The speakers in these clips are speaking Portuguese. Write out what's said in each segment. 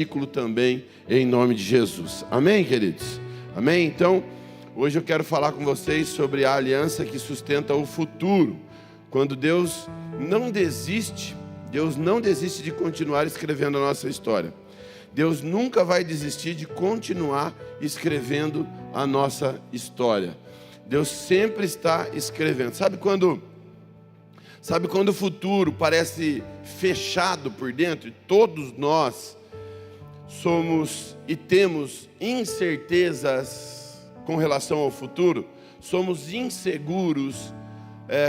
versículo também, em nome de Jesus. Amém, queridos? Amém? Então, hoje eu quero falar com vocês sobre a aliança que sustenta o futuro. Quando Deus não desiste de continuar escrevendo a nossa história. Deus nunca vai desistir de continuar escrevendo a nossa história. Deus sempre está escrevendo. Sabe quando o futuro parece fechado por dentro? E todos nós somos e temos incertezas com relação ao futuro. Somos inseguros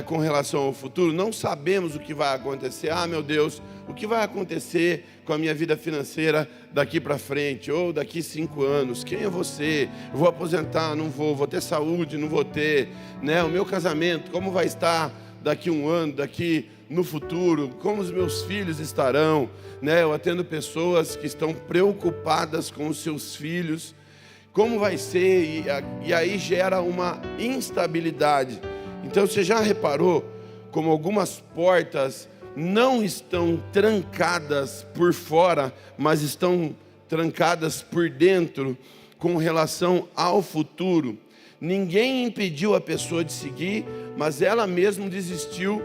com relação ao futuro. Não sabemos o que vai acontecer. Ah, meu Deus, o que vai acontecer com a minha vida financeira daqui para frente? Ou daqui 5 anos? Quem é você? Eu vou aposentar? Não vou. Vou ter saúde? Não vou ter, né? O meu casamento, como vai estar daqui 1 ano, daqui no futuro? Como os meus filhos estarão, né? Eu atendo pessoas que estão preocupadas com os seus filhos. Como vai ser? E aí gera uma instabilidade. Então você já reparou como algumas portas não estão trancadas por fora, mas estão trancadas por dentro com relação ao futuro? Ninguém impediu a pessoa de seguir, mas ela mesma desistiu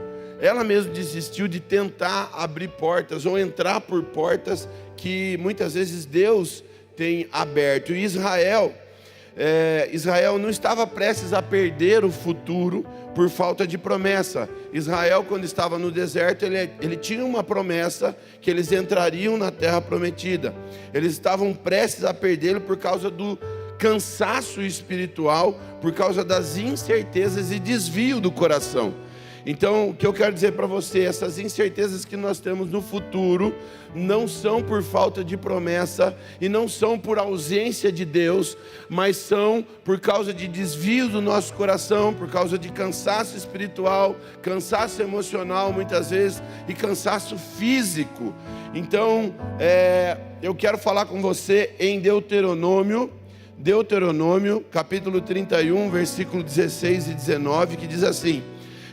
de tentar abrir portas ou entrar por portas que muitas vezes Deus tem aberto. E Israel não estava prestes a perder o futuro por falta de promessa. Israel, quando estava no deserto, ele tinha uma promessa que eles entrariam na terra prometida. Eles estavam prestes a perdê-lo por causa do cansaço espiritual, por causa das incertezas e desvio do coração. Então, o que eu quero dizer para você, essas incertezas que nós temos no futuro não são por falta de promessa e não são por ausência de Deus, mas são por causa de desvio do nosso coração, por causa de cansaço espiritual, cansaço emocional muitas vezes e cansaço físico. Então, eu quero falar com você em Deuteronômio capítulo 31, versículo 16 e 19, que diz assim: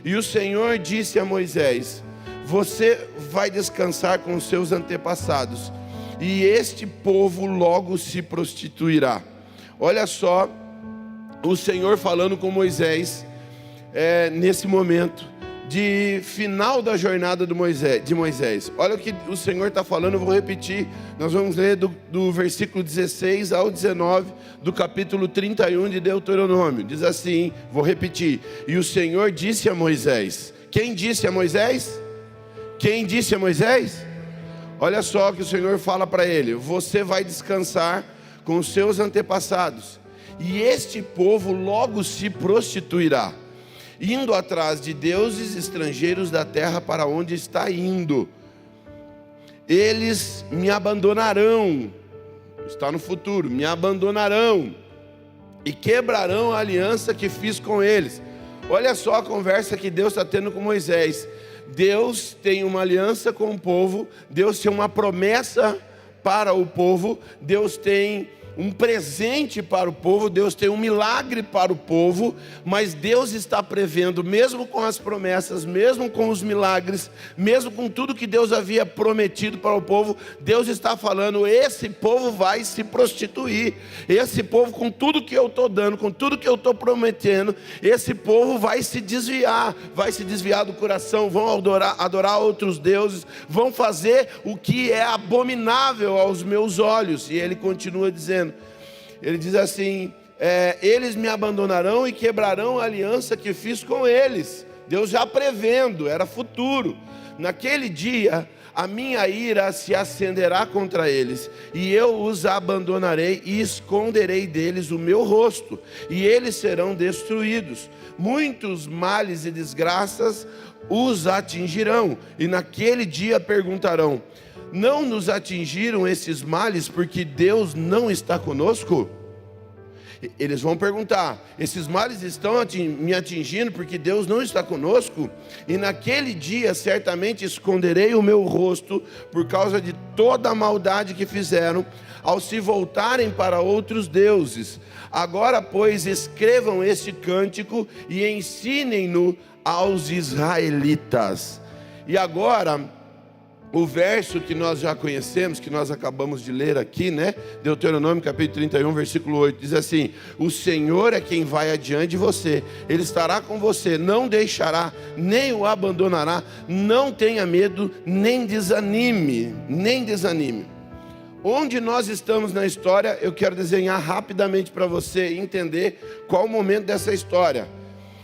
e o Senhor disse a Moisés: você vai descansar com os seus antepassados, e este povo logo se prostituirá. Olha só, o Senhor falando com Moisés, nesse momento de final da jornada de Moisés. Olha o que o Senhor está falando, eu vou repetir. Nós vamos ler do versículo 16 ao 19 do capítulo 31 de Deuteronômio. Diz assim, vou repetir: e o Senhor disse a Moisés. Quem disse a Moisés? Quem disse a Moisés? Olha só o que o Senhor fala para ele: você vai descansar com os seus antepassados, e este povo logo se prostituirá, indo atrás de deuses estrangeiros da terra para onde está indo. Eles me abandonarão, está no futuro, me abandonarão e quebrarão a aliança que fiz com eles. Olha só a conversa que Deus está tendo com Moisés. Deus tem uma aliança com o povo, Deus tem uma promessa para o povo, Deus tem um presente para o povo, Deus tem um milagre para o povo, mas Deus está prevendo, mesmo com as promessas, mesmo com os milagres, mesmo com tudo que Deus havia prometido para o povo, Deus está falando: esse povo vai se prostituir, esse povo, com tudo que eu estou dando, com tudo que eu estou prometendo, esse povo vai se desviar do coração, vão adorar outros deuses, vão fazer o que é abominável aos meus olhos. E ele continua dizendo, ele diz assim: eles me abandonarão e quebrarão a aliança que fiz com eles. Deus já prevendo, era futuro. Naquele dia a minha ira se acenderá contra eles, e eu os abandonarei e esconderei deles o meu rosto, e eles serão destruídos. Muitos males e desgraças os atingirão, e naquele dia perguntarão: não nos atingiram esses males porque Deus não está conosco? Eles vão perguntar: esses males estão me atingindo porque Deus não está conosco? E naquele dia certamente esconderei o meu rosto por causa de toda a maldade que fizeram, ao se voltarem para outros deuses. Agora, pois, escrevam este cântico e ensinem-no aos israelitas. E agora o verso que nós já conhecemos, que nós acabamos de ler aqui, né? Deuteronômio capítulo 31, versículo 8, diz assim: o Senhor é quem vai adiante de você, Ele estará com você, não deixará, nem o abandonará, não tenha medo, nem desanime, nem desanime. Onde nós estamos na história, eu quero desenhar rapidamente para você entender qual o momento dessa história.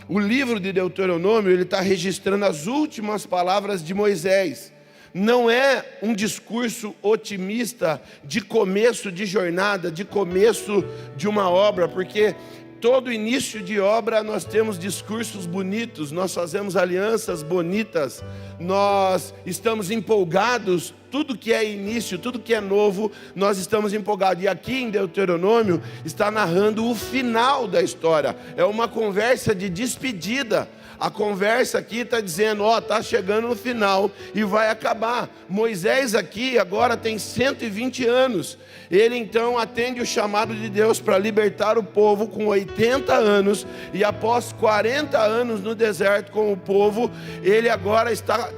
O livro de Deuteronômio, ele está registrando as últimas palavras de Moisés. Não é um discurso otimista de começo de jornada, de começo de uma obra, porque todo início de obra nós temos discursos bonitos, nós fazemos alianças bonitas, nós estamos empolgados, tudo que é início, tudo que é novo, nós estamos empolgados. E aqui em Deuteronômio está narrando o final da história, é uma conversa de despedida. A conversa aqui está dizendo, está chegando no final e vai acabar. Moisés aqui agora tem 120 anos. Ele então atende o chamado de Deus para libertar o povo com 80 anos. E após 40 anos no deserto com o povo, ele agora está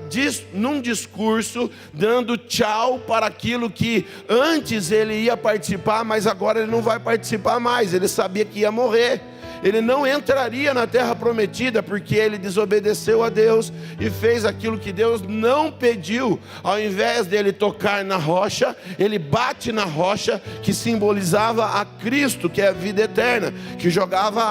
num discurso dando tchau para aquilo que antes ele ia participar, mas agora ele não vai participar mais. Ele sabia que ia morrer. Ele não entraria na terra prometida, porque ele desobedeceu a Deus e fez aquilo que Deus não pediu. Ao invés dele tocar na rocha, ele bate na rocha, que simbolizava a Cristo, que é a vida eterna, que jorrava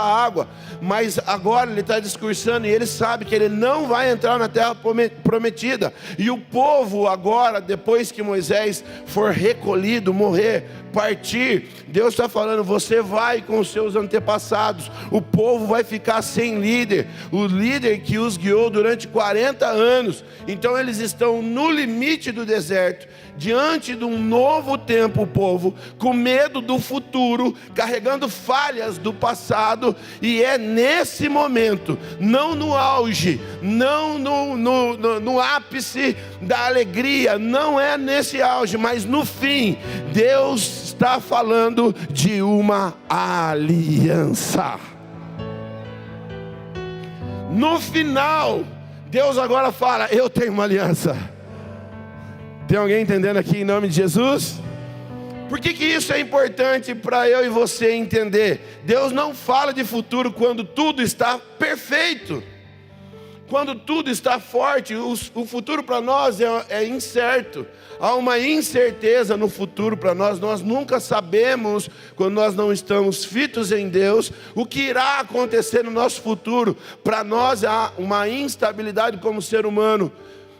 água. Mas agora ele está discursando e ele sabe que ele não vai entrar na terra prometida. E o povo agora, depois que Moisés for recolhido, morrer, partir, Deus está falando, você vai com os seus antepassados, o povo vai ficar sem líder, o líder que os guiou durante 40 anos, então eles estão no limite do deserto, diante de um novo tempo, o povo, com medo do futuro, carregando falhas do passado, e é nesse momento, não no auge, não no ápice da alegria, não é nesse auge, mas no fim, Deus está falando de uma aliança. No final, Deus agora fala, eu tenho uma aliança. Tem alguém entendendo aqui em nome de Jesus? Por que isso é importante para eu e você entender? Deus não fala de futuro quando tudo está perfeito, quando tudo está forte. O futuro para nós é incerto. Há uma incerteza no futuro para nós. Nós nunca sabemos, quando nós não estamos fitos em Deus, o que irá acontecer no nosso futuro. Para nós há uma instabilidade como ser humano.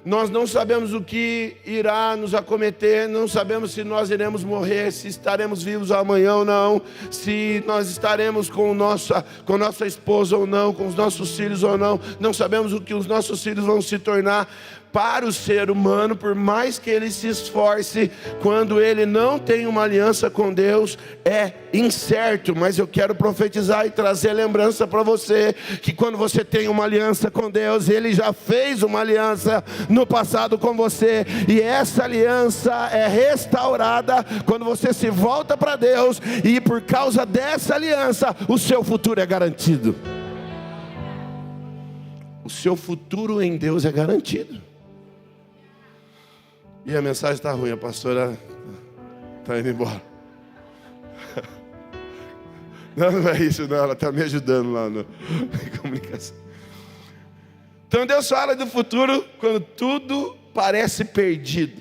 Nós não sabemos o que irá nos acometer, não sabemos se nós iremos morrer, se estaremos vivos amanhã ou não, se nós estaremos com nossa esposa ou não, com os nossos filhos ou não, não sabemos o que os nossos filhos vão se tornar. Para o ser humano, por mais que ele se esforce, quando ele não tem uma aliança com Deus, é incerto. Mas eu quero profetizar e trazer lembrança para você, que quando você tem uma aliança com Deus, Ele já fez uma aliança no passado com você, e essa aliança é restaurada quando você se volta para Deus, e por causa dessa aliança, o seu futuro é garantido. O seu futuro em Deus é garantido. E a mensagem está ruim, a pastora está indo embora. Não é isso não, ela está me ajudando lá na comunicação. Então Deus fala do futuro quando tudo parece perdido,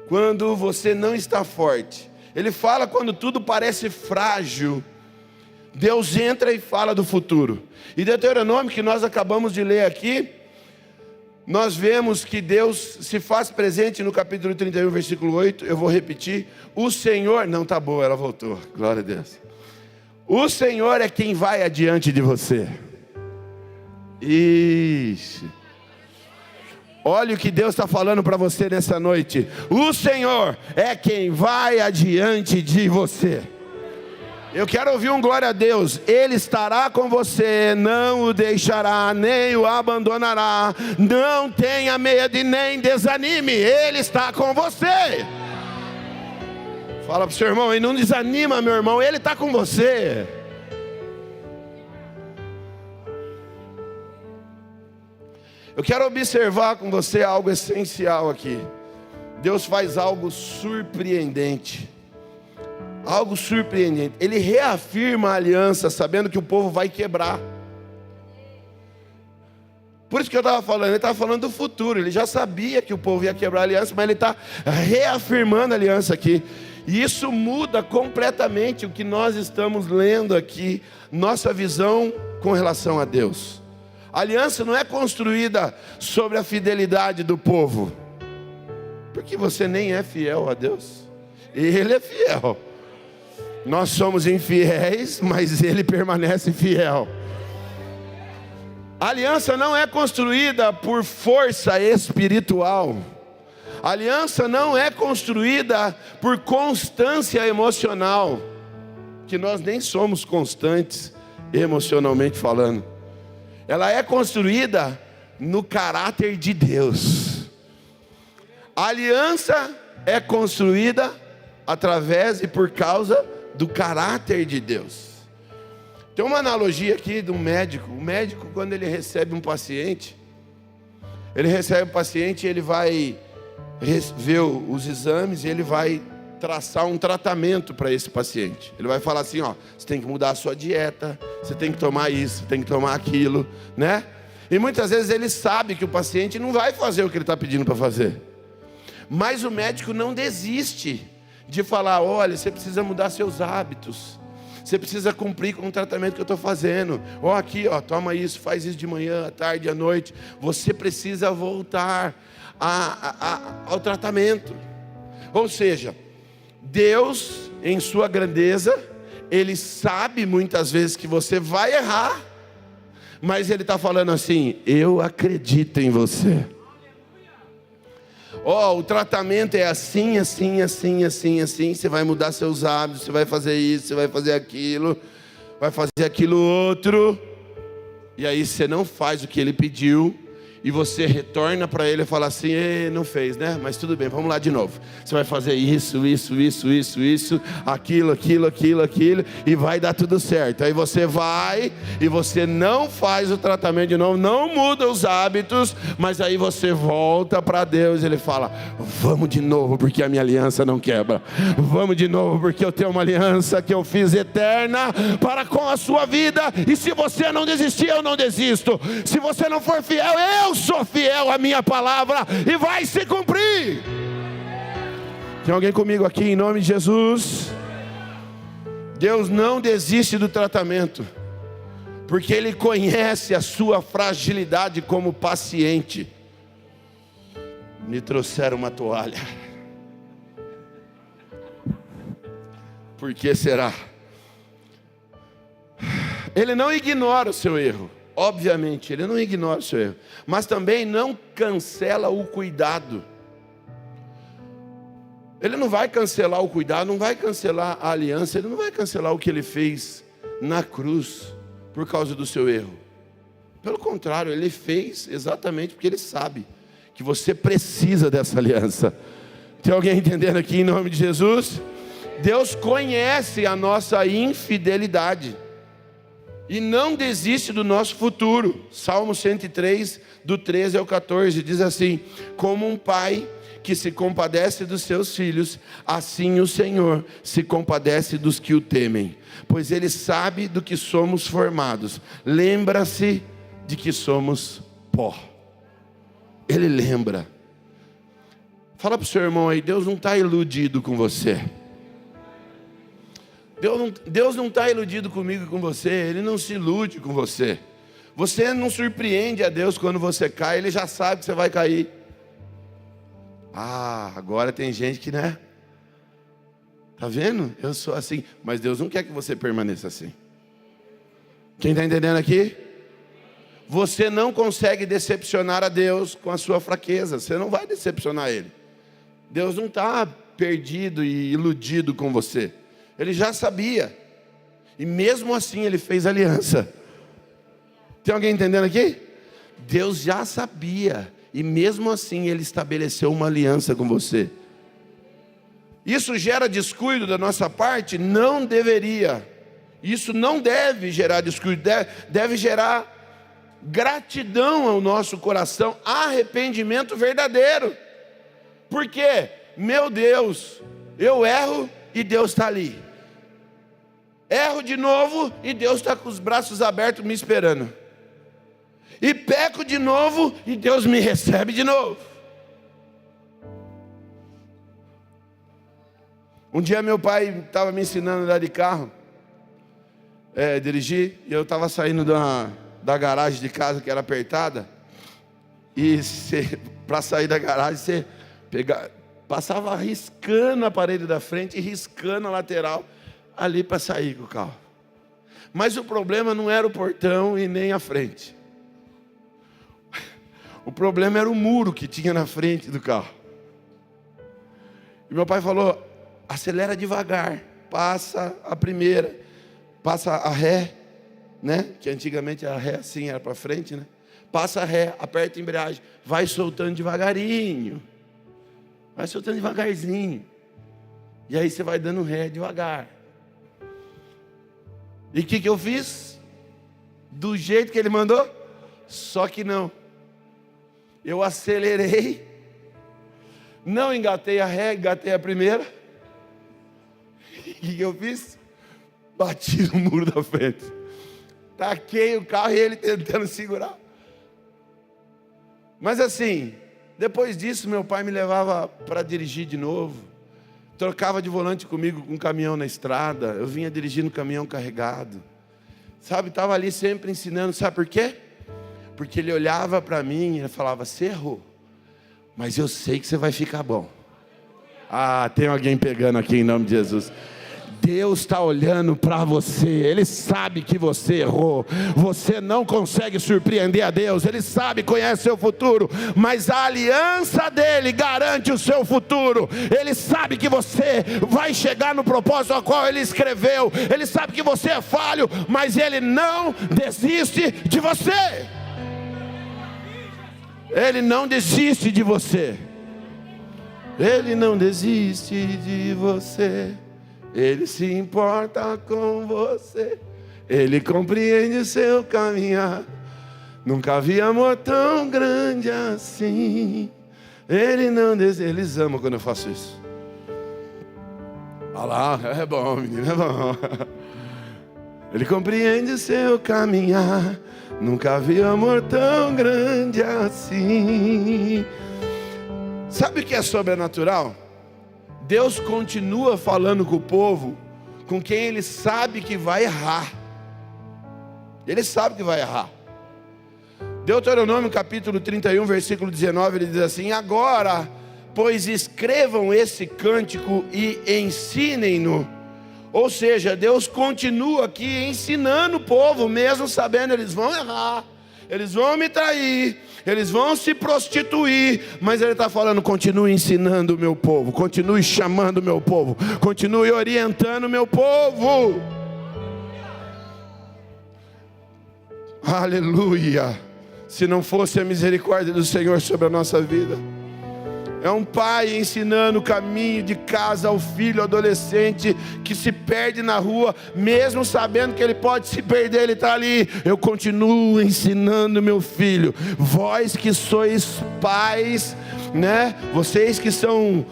quando você não está forte. Ele fala quando tudo parece frágil. Deus entra e fala do futuro. E Deuteronômio, que nós acabamos de ler aqui, nós vemos que Deus se faz presente no capítulo 31, versículo 8. Eu vou repetir. O Senhor, não, tá boa, ela voltou, glória a Deus. O Senhor é quem vai adiante de você. Ixi. Olha o que Deus está falando para você nessa noite. O Senhor é quem vai adiante de você. Eu quero ouvir um glória a Deus. Ele estará com você, não o deixará, nem o abandonará. Não tenha medo e nem desanime. Ele está com você. Fala para o seu irmão, e não desanima, meu irmão, Ele está com você. Eu quero observar com você algo essencial aqui. Deus faz algo surpreendente. Algo surpreendente. Ele reafirma a aliança, sabendo que o povo vai quebrar. Por isso que eu estava falando, ele estava falando do futuro. Ele já sabia que o povo ia quebrar a aliança, mas ele está reafirmando a aliança aqui. E isso muda completamente o que nós estamos lendo aqui, nossa visão com relação a Deus. A aliança não é construída sobre a fidelidade do povo, porque você nem é fiel a Deus. Ele é fiel. Nós somos infiéis, mas Ele permanece fiel. A aliança não é construída por força espiritual. A aliança não é construída por constância emocional, que nós nem somos constantes emocionalmente falando. Ela é construída no caráter de Deus. A aliança é construída através e por causa do caráter de Deus. Tem uma analogia aqui de um médico. O médico, quando ele recebe um paciente, ele vai ver os exames e ele vai traçar um tratamento para esse paciente. Ele vai falar assim, ó, você tem que mudar a sua dieta, você tem que tomar isso, tem que tomar aquilo, né? E muitas vezes ele sabe que o paciente não vai fazer o que ele está pedindo para fazer. Mas o médico não desiste de falar, olha, você precisa mudar seus hábitos. Você precisa cumprir com o tratamento que eu estou fazendo. Ó, aqui, ó, toma isso, faz isso de manhã, à tarde, à noite. Você precisa voltar ao tratamento. Ou seja, Deus, em sua grandeza, Ele sabe muitas vezes que você vai errar, mas Ele está falando assim, eu acredito em você. Ó, o tratamento é assim, assim, assim, assim, assim. Você vai mudar seus hábitos, você vai fazer isso, você vai fazer aquilo outro. E aí você não faz o que ele pediu. E você retorna para ele e fala assim, não fez, né? Mas tudo bem, vamos lá de novo. Você vai fazer isso, aquilo, e vai dar tudo certo. Aí você vai e você não faz o tratamento de novo, não muda os hábitos, mas aí você volta para Deus e Ele fala, vamos de novo, porque a minha aliança não quebra. Vamos de novo, porque eu tenho uma aliança que eu fiz eterna para com a sua vida. E se você não desistir, eu não desisto. Se você não for fiel, eu sou fiel à minha palavra e vai se cumprir. Tem alguém comigo aqui em nome de Jesus? Deus não desiste do tratamento, porque Ele conhece a sua fragilidade como paciente. Me trouxeram uma toalha. Por que será? Ele não ignora o seu erro. Obviamente, Ele não ignora o seu erro, mas também não cancela o cuidado. Ele não vai cancelar o cuidado, não vai cancelar a aliança, Ele não vai cancelar o que Ele fez na cruz por causa do seu erro. Pelo contrário, Ele fez exatamente porque Ele sabe que você precisa dessa aliança. Tem alguém entendendo aqui em nome de Jesus? Deus conhece a nossa infidelidade e não desiste do nosso futuro. Salmo 103, do 13 ao 14, diz assim, como um pai que se compadece dos seus filhos, assim o Senhor se compadece dos que o temem, pois Ele sabe do que somos formados, lembra-se de que somos pó. Ele lembra. Fala para o seu irmão aí, Deus não está iludido com você. Deus não está iludido comigo e com você. Ele não se ilude com você. Você não surpreende a Deus quando você cai. Ele já sabe que você vai cair. Agora tem gente que, né? Tá vendo? Eu sou assim. Mas Deus não quer que você permaneça assim. Quem está entendendo aqui? Você não consegue decepcionar a Deus com a sua fraqueza. Você não vai decepcionar Ele. Deus não está perdido e iludido com você. Ele já sabia. E mesmo assim Ele fez aliança. Tem alguém entendendo aqui? Deus já sabia. E mesmo assim Ele estabeleceu uma aliança com você. Isso gera descuido da nossa parte? Não deveria. Isso não deve gerar descuido. Deve gerar gratidão ao nosso coração, arrependimento verdadeiro. Porque, meu Deus, eu erro e Deus está ali. Erro de novo e Deus está com os braços abertos me esperando. E peco de novo e Deus me recebe de novo. Um dia meu pai estava me ensinando a andar de carro, dirigir, e eu estava saindo da garagem de casa, que era apertada, e para sair da garagem você passava riscando a parede da frente e riscando a lateral ali para sair com o carro. Mas o problema não era o portão e nem a frente. O problema era o muro que tinha na frente do carro. E meu pai falou: acelera devagar, passa a primeira, passa a ré, né? Que antigamente a ré assim era para frente, né? Passa a ré, aperta a embreagem, vai soltando devagarinho, vai soltando devagarzinho, e aí você vai dando ré devagar. E o que eu fiz? Do jeito que ele mandou, só que não. Eu acelerei, não engatei a ré, engatei a primeira. E o que eu fiz? Bati no muro da frente. Taquei o carro e ele tentando segurar. Mas assim, depois disso meu pai me levava para dirigir de novo. Trocava de volante comigo com um caminhão na estrada. Eu vinha dirigindo caminhão carregado. Sabe, estava ali sempre ensinando. Sabe por quê? Porque ele olhava para mim e falava: você errou, mas eu sei que você vai ficar bom. Ah, tem alguém pegando aqui em nome de Jesus. Deus está olhando para você, Ele sabe que você errou, você não consegue surpreender a Deus, Ele sabe, conhece seu futuro, mas a aliança dEle garante o seu futuro. Ele sabe que você vai chegar no propósito ao qual Ele escreveu, Ele sabe que você é falho, mas Ele não desiste de você. Ele não desiste de você. Ele não desiste de você. Ele se importa com você. Ele compreende o seu caminhar. Nunca vi amor tão grande assim. Ele não desiste. Eles amam quando eu faço isso. Olha lá, é bom, menino, é bom. Ele compreende o seu caminhar. Nunca vi amor tão grande assim. Sabe o que é sobrenatural? Deus continua falando com o povo, com quem Ele sabe que vai errar. Ele sabe que vai errar. Deuteronômio capítulo 31, versículo 19, ele diz assim: agora, pois escrevam esse cântico e ensinem-no. Ou seja, Deus continua aqui ensinando o povo, mesmo sabendo eles vão errar, eles vão me trair, eles vão se prostituir, mas Ele está falando: continue ensinando o meu povo, continue chamando o meu povo, continue orientando o meu povo. Aleluia! Se não fosse a misericórdia do Senhor sobre a nossa vida. É um pai ensinando o caminho de casa ao filho adolescente que se perde na rua, mesmo sabendo que ele pode se perder, ele está ali. Eu continuo ensinando meu filho. Vós que sois pais, né? Vocês que são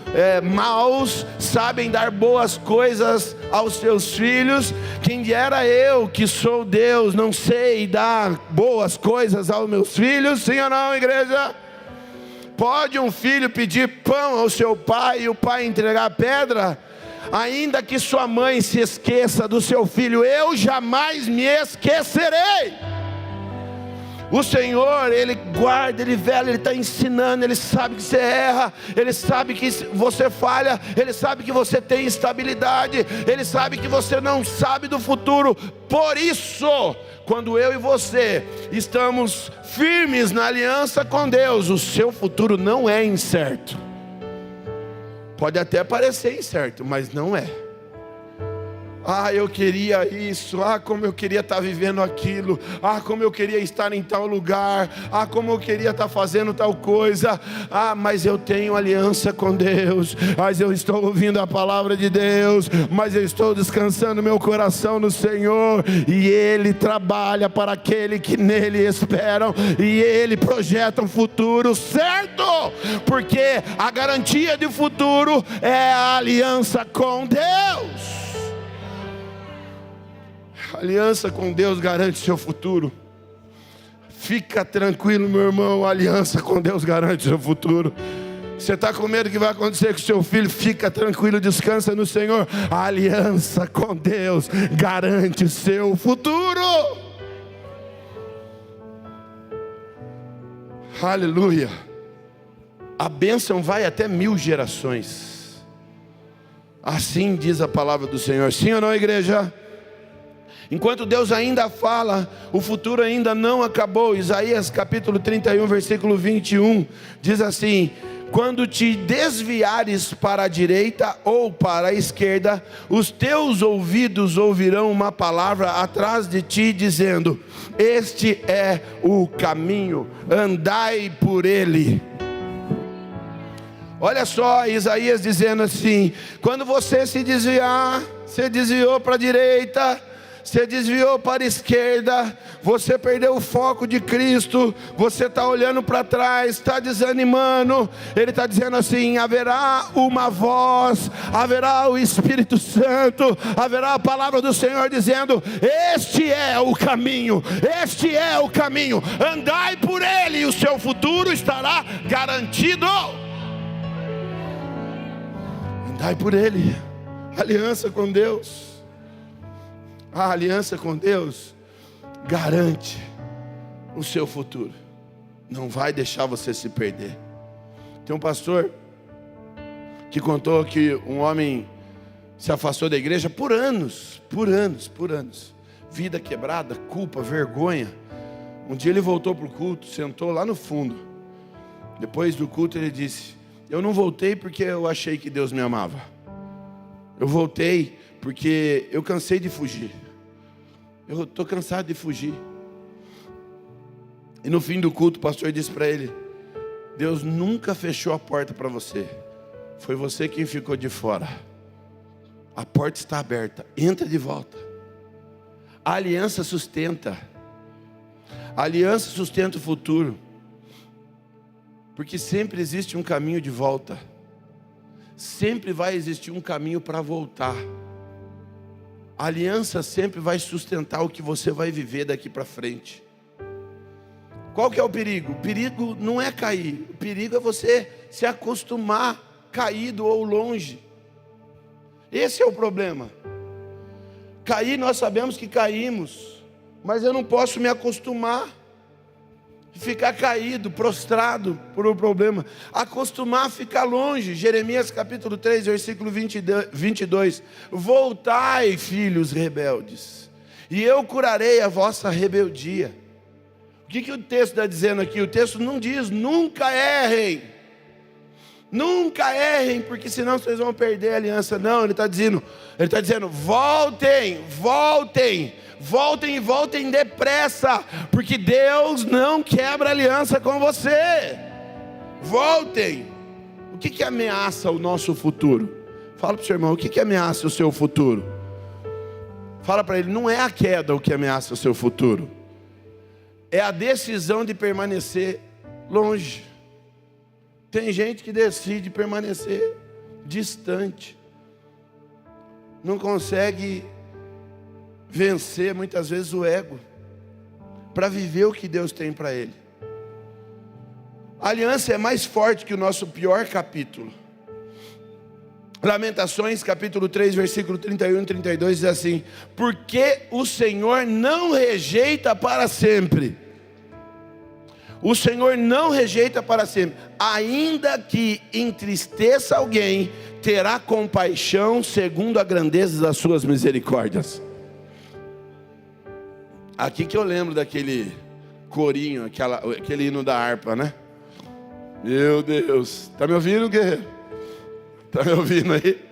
maus, sabem dar boas coisas aos seus filhos. Quem dera eu, que sou Deus, não sei dar boas coisas aos meus filhos. Sim ou não, igreja? Pode um filho pedir pão ao seu pai e o pai entregar pedra? Ainda que sua mãe se esqueça do seu filho, eu jamais me esquecerei. O Senhor, Ele guarda, Ele vela, Ele está ensinando. Ele sabe que você erra, Ele sabe que você falha, Ele sabe que você tem instabilidade, Ele sabe que você não sabe do futuro. Por isso, quando eu e você estamos firmes na aliança com Deus, o seu futuro não é incerto. Pode até parecer incerto, mas não é. Ah, eu queria isso. Ah, como eu queria estar vivendo aquilo. Ah, como eu queria estar em tal lugar. Ah, como eu queria estar fazendo tal coisa. Ah, mas eu tenho aliança com Deus. Mas eu estou ouvindo a palavra de Deus. Mas eu estou descansando meu coração no Senhor. E Ele trabalha para aquele que nele esperam. E Ele projeta um futuro certo. Porque a garantia de futuro é a aliança com Deus. Aliança com Deus garante seu futuro. Fica tranquilo, meu irmão. Aliança com Deus garante seu futuro. Você está com medo que vai acontecer com seu filho? Fica tranquilo, descansa no Senhor. A aliança com Deus garante seu futuro. Aleluia. A bênção vai até 1000 gerações. Assim diz a palavra do Senhor. Sim ou não, igreja? Enquanto Deus ainda fala, o futuro ainda não acabou. Isaías capítulo 31, versículo 21, diz assim: quando te desviares para a direita ou para a esquerda, os teus ouvidos ouvirão uma palavra atrás de ti, dizendo: este é o caminho, andai por ele. Olha só Isaías dizendo assim: quando você se desviar, você desviou para a direita, você desviou para a esquerda, você perdeu o foco de Cristo, você está olhando para trás, está desanimando. Ele está dizendo assim: haverá uma voz, haverá o Espírito Santo, haverá a palavra do Senhor dizendo: este é o caminho, este é o caminho, andai por ele e o seu futuro estará garantido. Andai por ele. Aliança com Deus. A aliança com Deus garante o seu futuro. Não vai deixar você se perder. Tem um pastor que contou que um homem se afastou da igreja por anos. Vida quebrada, culpa, vergonha. Um dia ele voltou para o culto, sentou lá no fundo. Depois do culto ele disse: eu não voltei porque eu achei que Deus me amava. Eu voltei porque eu cansei de fugir. Eu estou cansado de fugir. E no fim do culto o pastor disse para ele: Deus nunca fechou a porta para você. Foi você quem ficou de fora. A porta está aberta, entra de volta. A aliança sustenta. A aliança sustenta o futuro. Porque sempre existe um caminho de volta. Sempre vai existir um caminho para voltar. A aliança sempre vai sustentar o que você vai viver daqui para frente. Qual que é o perigo? O perigo não é cair. O perigo é você se acostumar caído ou longe. Esse é o problema. Cair, nós sabemos que caímos, mas eu não posso me acostumar. Ficar caído, prostrado por um problema. Acostumar a ficar longe. Jeremias capítulo 3, versículo 22. Voltai, filhos rebeldes, e eu curarei a vossa rebeldia. O que o texto está dizendo aqui? O texto não diz: nunca errem. Nunca errem, porque senão vocês vão perder a aliança. Não, ele está dizendo, voltem, voltem. Voltem e voltem depressa, porque Deus não quebra aliança com você. Voltem. O que ameaça o nosso futuro? Fala para o seu irmão: o que ameaça o seu futuro? Fala para ele: não é a queda o que ameaça o seu futuro, é a decisão de permanecer longe. Tem gente que decide permanecer distante, não consegue vencer muitas vezes o ego para viver o que Deus tem para ele. A aliança é mais forte que o nosso pior capítulo. Lamentações capítulo 3, versículo 31 e 32 diz assim: porque o Senhor não rejeita para sempre. O Senhor não rejeita para sempre. Ainda que entristeça alguém, terá compaixão segundo a grandeza das suas misericórdias. Aqui que eu lembro daquele corinho, aquele hino da harpa, né? Meu Deus, está me ouvindo, guerreiro? Está me ouvindo aí?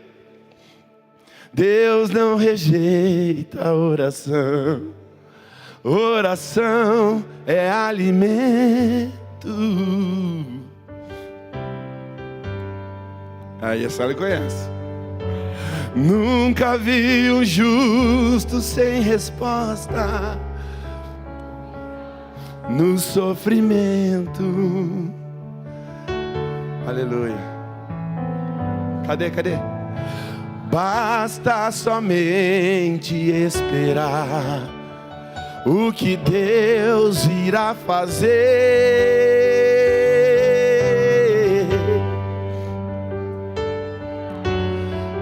Deus não rejeita a oração. Oração é alimento. Aí essa ele conhece. Nunca vi um justo sem resposta no sofrimento. Aleluia. Cadê? Basta somente esperar o que Deus irá fazer.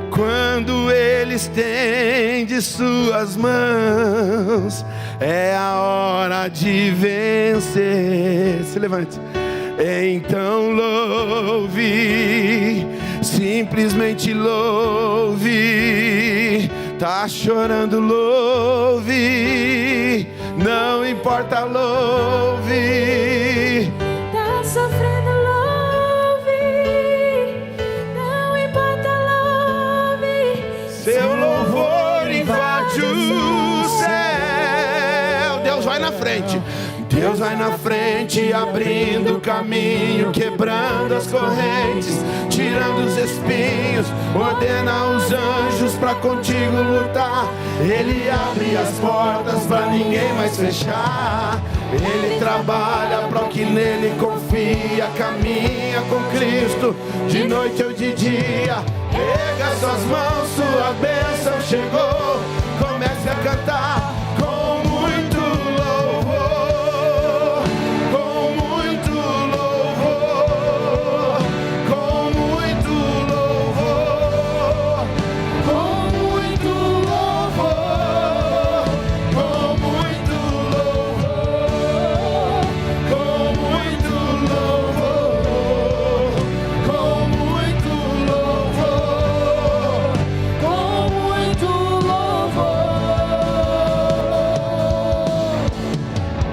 Quando Ele estende suas mãos, é a hora de vencer. Se levante. Então louve, simplesmente louve. Tá chorando, louve. Não importa, louve. Tá sofrendo, louve. Não importa, louve. Seu louvor invade o céu. Deus vai na frente. Deus vai na frente, abrindo o caminho, quebrando as correntes, tirando os espinhos, ordena os anjos pra contigo lutar. Ele abre as portas pra ninguém mais fechar. Ele trabalha para o que nele confia, caminha com Cristo, de noite ou de dia. Erga suas mãos, sua bênção chegou. Comece a cantar com muito louvor, com muito louvor, com muito louvor, com muito louvor, com muito louvor, com muito louvor, com muito louvor, com muito louvor.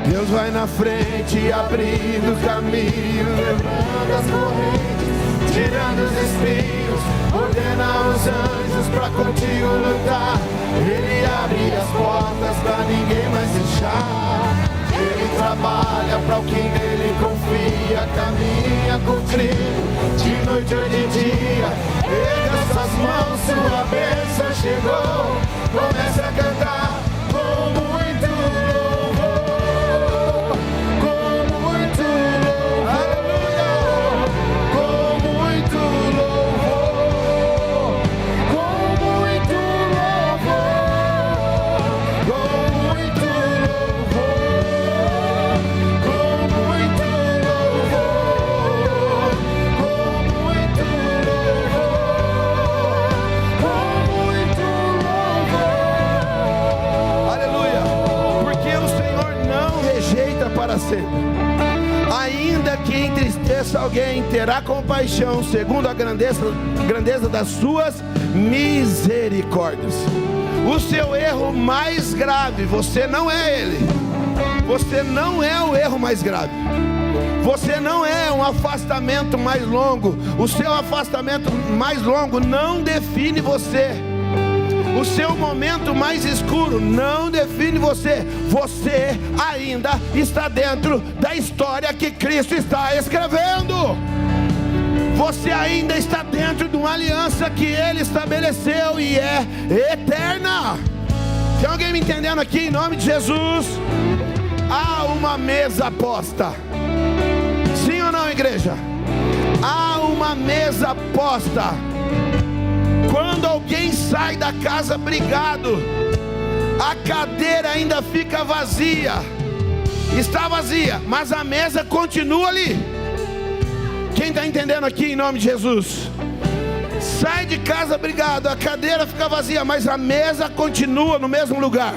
Deus vai na frente, abrindo o caminho, levando as correntes, tirando os espinhos, ordena os anjos pra contigo lutar. Ele abre as portas pra ninguém mais fechar. Ele trabalha pra o que nele confia, caminha contigo, de noite ou de dia. Erga suas mãos, sua bênção chegou. Comece a cantar com muito louvor, com muito louvor, aleluia, com muito louvor, com muito louvor, com muito louvor, com muito louvor, com muito louvor, com muito louvor. Aleluia, porque o Senhor não rejeita para sempre. Ainda que entristeça alguém, terá compaixão, segundo a grandeza das suas misericórdias. O seu erro mais grave, você não é ele. Você não é o erro mais grave. Você não é um afastamento mais longo. O seu afastamento mais longo não define você. O seu momento mais escuro não define você. Você ainda está dentro da história que Cristo está escrevendo. Você ainda está dentro de uma aliança que Ele estabeleceu e é eterna. Tem alguém me entendendo aqui em nome de Jesus? Há uma mesa posta. Sim ou não, igreja? Há uma mesa posta. Quando alguém sai da casa brigado, a cadeira ainda fica vazia. Está vazia, mas a mesa continua ali. Quem está entendendo aqui em nome de Jesus? Sai de casa brigado, a cadeira fica vazia, mas a mesa continua no mesmo lugar.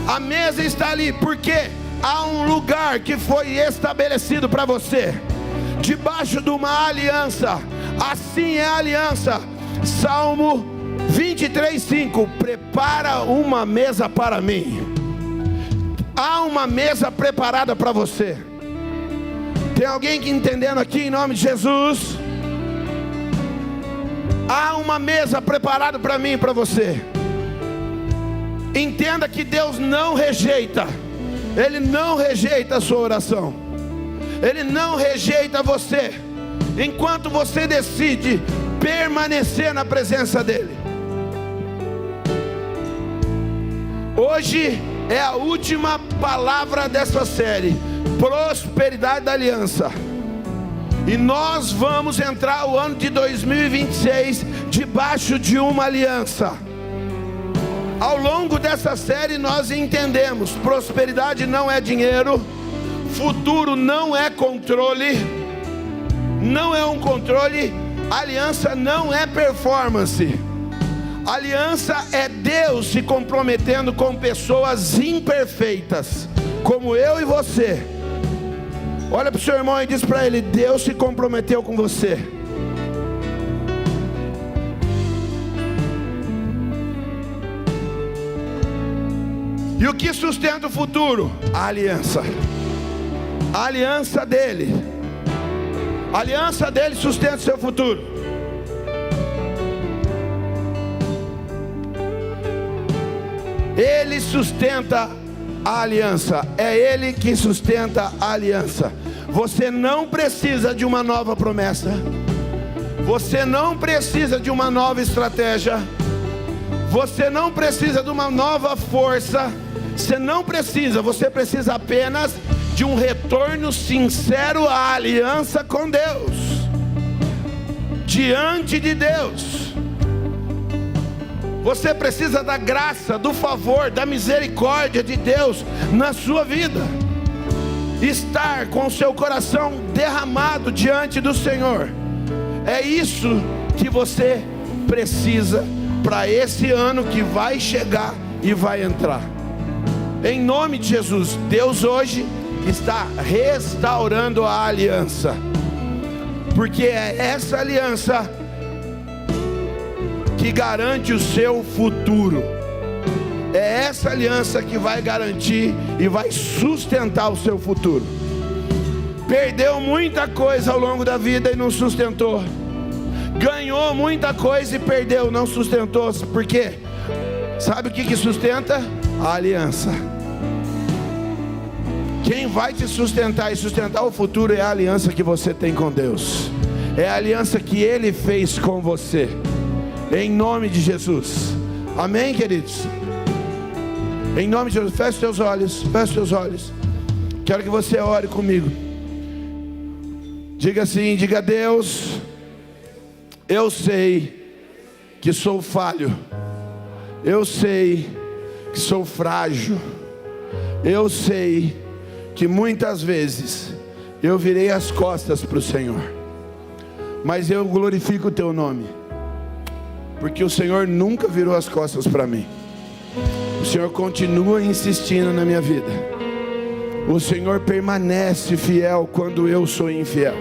A mesa está ali, porque há um lugar que foi estabelecido para você, debaixo de uma aliança. Assim é a aliança. Salmo 23:5. Prepara uma mesa para mim. Há uma mesa preparada para você. Tem alguém que entendendo aqui em nome de Jesus? Há uma mesa preparada para mim e para você. Entenda que Deus não rejeita. Ele não rejeita a sua oração. Ele não rejeita você, enquanto você decide permanecer na presença dEle. Hoje é a última palavra dessa série, prosperidade da aliança. E nós vamos entrar o ano de 2026 debaixo de uma aliança. Ao longo dessa série nós entendemos: prosperidade não é dinheiro, futuro não é controle, não é um controle, aliança não é performance. Aliança é Deus se comprometendo com pessoas imperfeitas, como eu e você. Olha para o seu irmão e diz para ele: Deus se comprometeu com você. E o que sustenta o futuro? A aliança. A aliança dele. A aliança dele sustenta o seu futuro. Ele sustenta a aliança. É Ele que sustenta a aliança. Você não precisa de uma nova promessa. Você não precisa de uma nova estratégia. Você não precisa de uma nova força. Você não precisa. Você precisa apenas de um retorno sincero à aliança com Deus, diante de Deus. Você precisa da graça, do favor, da misericórdia de Deus na sua vida. Estar com o seu coração derramado diante do Senhor. É isso que você precisa para esse ano que vai chegar e vai entrar. Em nome de Jesus, Deus hoje está restaurando a aliança, porque é essa aliança que garante o seu futuro. É essa aliança que vai garantir e vai sustentar o seu futuro. Perdeu muita coisa ao longo da vida e não sustentou. Ganhou muita coisa e perdeu, não sustentou. Por quê? Sabe o que sustenta? A aliança. Quem vai te sustentar e sustentar o futuro é a aliança que você tem com Deus. É a aliança que Ele fez com você. Em nome de Jesus. Amém, queridos? Em nome de Jesus. Feche seus olhos. Feche seus olhos. Quero que você ore comigo. Diga assim: diga: Deus, eu sei que sou falho. Eu sei que sou frágil. Eu sei que muitas vezes eu virei as costas para o Senhor, mas eu glorifico o Teu nome, porque o Senhor nunca virou as costas para mim. O Senhor continua insistindo na minha vida. O Senhor permanece fiel quando eu sou infiel.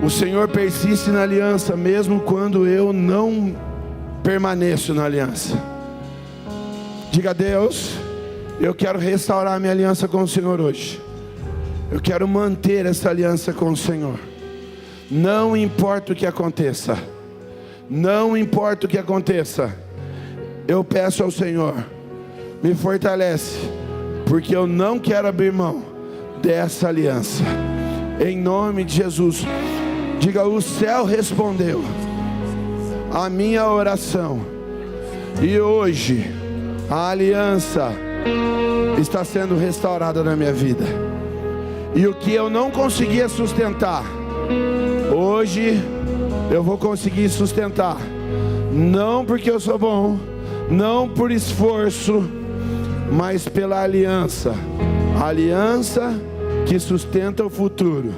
O Senhor persiste na aliança mesmo quando eu não permaneço na aliança. Diga: a Deus, eu quero restaurar minha aliança com o Senhor hoje. Eu quero manter essa aliança com o Senhor. Não importa o que aconteça. Não importa o que aconteça. Eu peço ao Senhor, me fortalece, porque eu não quero abrir mão dessa aliança. Em nome de Jesus. Diga: o céu respondeu a minha oração. E hoje a aliança está sendo restaurada na minha vida. E o que eu não conseguia sustentar, hoje eu vou conseguir sustentar. Não porque eu sou bom, não por esforço, mas pela aliança. A aliança que sustenta o futuro.